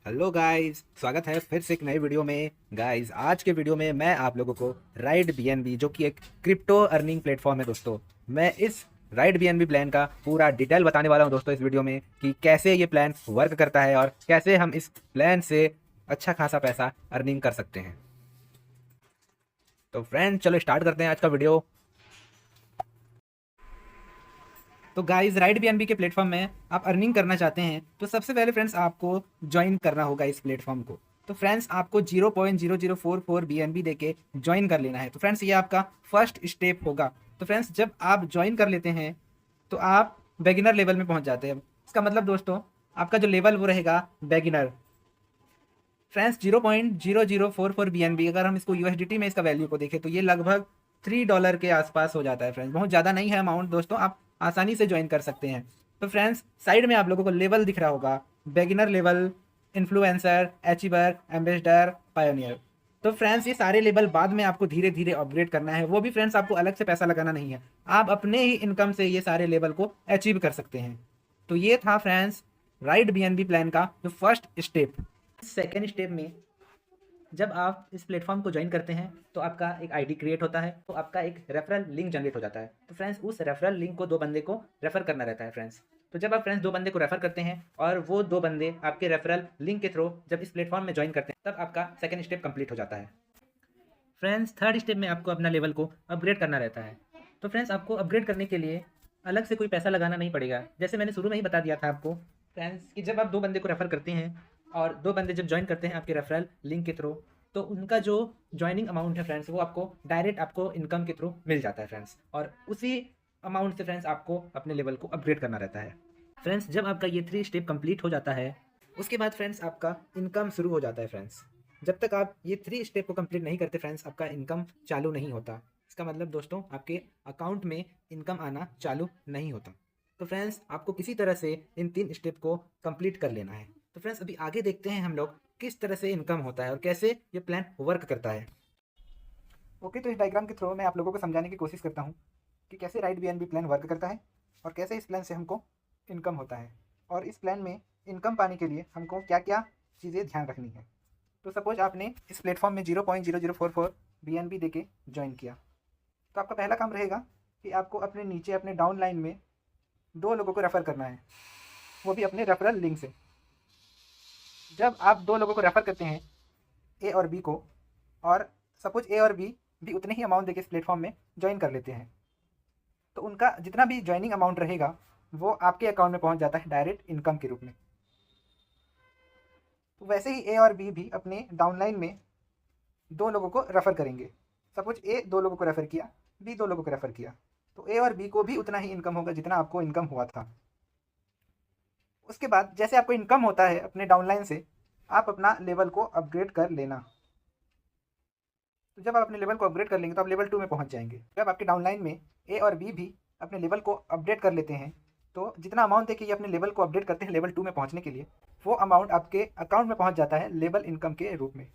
Hello guys, स्वागत है फिर से एक नए वीडियो में। गाइस, आज के वीडियो में मैं आप लोगों को राइड बीएनबी, जो कि एक क्रिप्टो अर्निंग प्लेटफॉर्म है दोस्तों, मैं इस राइड बीएनबी प्लान का पूरा डिटेल बताने वाला हूं दोस्तों इस वीडियो में कि कैसे ये प्लान वर्क करता है और कैसे हम इस प्लान से अच्छा खासा पैसा अर्निंग कर सकते हैं। तो फ्रेंड्स, चलो स्टार्ट करते हैं आज का वीडियो। तो गाइस, राइड बीएनबी के प्लेटफॉर्म में आप अर्निंग करना चाहते हैं तो सबसे पहले फ्रेंड्स आपको ज्वाइन करना होगा इस प्लेटफॉर्म को। तो फ्रेंड्स, आपको 0.0044 बीएनबी देके ज्वाइन कर लेना है। तो फ्रेंड्स, ये आपका फर्स्ट स्टेप होगा। तो फ्रेंड्स, जब आप ज्वाइन कर लेते हैं तो आप बेगिनर लेवल में पहुंच जाते हैं। इसका मतलब दोस्तों, आपका जो लेवल वो रहेगा बेगिनर। फ्रेंड्स, 0.0044 बीएनबी, अगर हम इसको यूएसडीटी में इसका वैल्यू को देखें तो ये लगभग $3 के आसपास हो जाता है। फ्रेंड्स, बहुत ज़्यादा नहीं है अमाउंट दोस्तों, आप आसानी से ज्वाइन कर सकते हैं। तो फ्रेंड्स, साइड में आप लोगों को लेवल दिख रहा होगा, beginner level, influencer, achiever, ambassador, pioneer. तो फ्रेंड्स, ये सारे लेवल बाद में आपको धीरे धीरे अपग्रेड करना है। वो भी फ्रेंड्स, आपको अलग से पैसा लगाना नहीं है, आप अपने ही इनकम से ये सारे लेवल को अचीव कर सकते हैं। तो ये था फ्रेंड्स राइड बीएनबी प्लान का जो फर्स्ट स्टेप। सेकेंड स्टेप में जब आप इस प्लेटफॉर्म को ज्वाइन करते हैं तो आपका एक आईडी क्रिएट होता है, तो आपका एक रेफरल लिंक जनरेट हो जाता है। तो फ्रेंड्स, उस रेफरल लिंक को 2 बंदे को रेफर करना रहता है फ्रेंड्स। तो जब आप फ्रेंड्स 2 बंदे को रेफर करते हैं और वो 2 बंदे आपके रेफरल लिंक के थ्रू जब इस प्लेटफॉर्म में ज्वाइन करते हैं, तब आपका सेकेंड स्टेप कंप्लीट हो जाता है। फ्रेंड्स, थर्ड स्टेप में आपको अपना लेवल को अपग्रेड करना रहता है। तो फ्रेंड्स, आपको अपग्रेड करने के लिए अलग से कोई पैसा लगाना नहीं पड़ेगा। जैसे मैंने शुरू में ही बता दिया था आपको फ्रेंड्स कि जब आप 2 बंदे को रेफर करते हैं और 2 बंदे जब ज्वाइन करते हैं आपके रेफरल लिंक के थ्रू, तो उनका जो ज्वाइनिंग अमाउंट है फ्रेंड्स, वो आपको डायरेक्ट आपको इनकम के थ्रू मिल जाता है फ्रेंड्स। और उसी अमाउंट से फ्रेंड्स आपको अपने लेवल को अपग्रेड करना रहता है। फ्रेंड्स, जब आपका ये 3 स्टेप कंप्लीट हो जाता है, उसके बाद फ्रेंड्स आपका इनकम शुरू हो जाता है फ्रेंड्स। जब तक आप ये 3 स्टेप को कंप्लीट नहीं करते फ्रेंड्स, आपका इनकम चालू नहीं होता। इसका मतलब दोस्तों, आपके अकाउंट में इनकम आना चालू नहीं होता। तो फ्रेंड्स, आपको किसी तरह से इन 3 स्टेप को कंप्लीट कर लेना है। तो फ्रेंड्स, अभी आगे देखते हैं हम लोग किस तरह से इनकम होता है और कैसे ये प्लान वर्क करता है। ओके, तो इस डायग्राम के थ्रू मैं आप लोगों को समझाने की कोशिश करता हूँ कि कैसे राइट बीएनबी प्लान वर्क करता है और कैसे इस प्लान से हमको इनकम होता है, और इस प्लान में इनकम पाने के लिए हमको क्या क्या चीज़ें ध्यान रखनी है। तो सपोज आपने इस प्लेटफॉर्म में 0.0044 बीएनबी देके ज्वाइन किया, तो आपका पहला काम रहेगा कि आपको अपने नीचे अपने डाउन लाइन में 2 लोगों को रेफ़र करना है, वो भी अपने रेफरल लिंक से। जब आप 2 लोगों को रेफ़र करते हैं, ए और बी को, और सपोज ए और बी भी उतने ही अमाउंट देके इस प्लेटफॉर्म में ज्वाइन कर लेते हैं, तो उनका जितना भी ज्वाइनिंग अमाउंट रहेगा वो आपके अकाउंट में पहुंच जाता है डायरेक्ट इनकम के रूप में। तो वैसे ही ए और बी भी अपने डाउनलाइन में 2 लोगों को रेफ़र करेंगे। सपोज ए 2 लोगों को रेफ़र किया, बी 2 लोगों को रेफ़र किया, तो ए और बी को भी उतना ही इनकम होगा जितना आपको इनकम हुआ था। उसके बाद जैसे आपको इनकम होता है अपने डाउनलाइन से, आप अपना लेवल को अपग्रेड कर लेना। तो जब आप अपने लेवल को अपग्रेड कर लेंगे तो आप लेवल 2 में पहुंच जाएंगे। जब आपके डाउनलाइन में ए और बी भी अपने लेवल को अपडेट कर लेते हैं, तो जितना अमाउंट है कि ये अपने लेवल को अपडेट करते हैं लेवल 2 में पहुंचने के लिए, वो अमाउंट आपके अकाउंट में पहुंच जाता है लेवल इनकम के रूप में।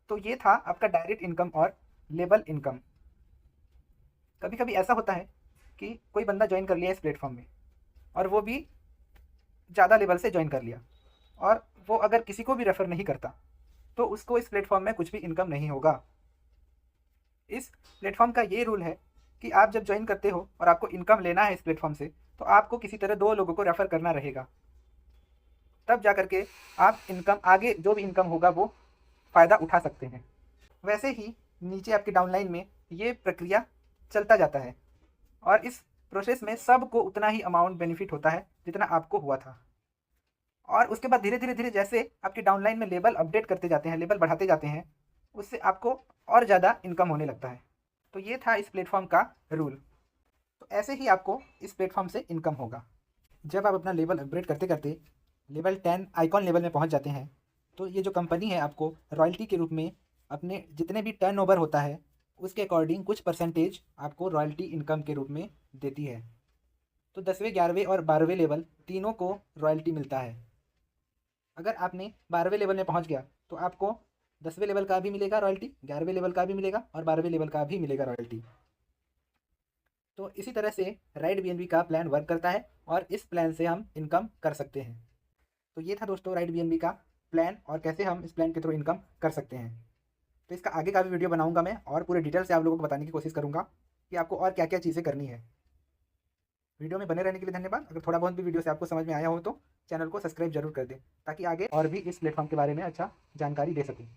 तो ये था आपका डायरेक्ट इनकम और लेवल इनकम। कभी कभी ऐसा होता है कि कोई बंदा ज्वाइन कर लिया इस प्लेटफॉर्म में और वो भी ज़्यादा लेवल से ज्वाइन कर लिया, और वो अगर किसी को भी रेफ़र नहीं करता तो उसको इस प्लेटफॉर्म में कुछ भी इनकम नहीं होगा। इस प्लेटफॉर्म का ये रूल है कि आप जब ज्वाइन करते हो और आपको इनकम लेना है इस प्लेटफॉर्म से, तो आपको किसी तरह 2 लोगों को रेफ़र करना रहेगा, तब जा कर के आप इनकम, आगे जो भी इनकम होगा वो फ़ायदा उठा सकते हैं। वैसे ही नीचे आपके डाउनलाइन में ये प्रक्रिया चलता जाता है, और इस प्रोसेस में सबको उतना ही अमाउंट बेनिफिट होता है जितना आपको हुआ था। और उसके बाद धीरे धीरे धीरे जैसे आपके डाउनलाइन में लेवल अपडेट करते जाते हैं, लेवल बढ़ाते जाते हैं, उससे आपको और ज़्यादा इनकम होने लगता है। तो ये था इस प्लेटफॉर्म का रूल। तो ऐसे ही आपको इस प्लेटफॉर्म से इनकम होगा। जब आप अपना लेवल अपग्रेड करते करते लेवल 10 आइकॉन लेवल में पहुंच जाते हैं, तो ये जो कंपनी है आपको रॉयल्टी के रूप में अपने जितने भी टर्नओवर होता है उसके अकॉर्डिंग कुछ परसेंटेज आपको रॉयल्टी इनकम के रूप में देती है। तो 10वें, 11वें और 12वें लेवल तीनों को रॉयल्टी मिलता है। अगर आपने 12वें लेवल में पहुंच गया तो आपको 10वें लेवल का भी मिलेगा रॉयल्टी, 11वें लेवल का भी मिलेगा और 12वें लेवल का भी मिलेगा रॉयल्टी। तो इसी तरह से राइड बीएनबी का प्लान वर्क करता है और इस प्लान से हम इनकम कर सकते हैं। तो ये था दोस्तों राइट BNB का प्लान और कैसे हम इस प्लान के थ्रू इनकम कर सकते हैं। तो इसका आगे का भी वीडियो बनाऊंगा मैं और पूरे डिटेल से आप लोगों को बताने की कोशिश करूंगा कि आपको और क्या क्या चीज़ें करनी है। वीडियो में बने रहने के लिए धन्यवाद। अगर थोड़ा बहुत भी वीडियो से आपको समझ में आया हो तो चैनल को सब्सक्राइब जरूर कर दें ताकि आगे और भी इस प्लेटफॉर्म के बारे में अच्छा जानकारी दे सकूँ।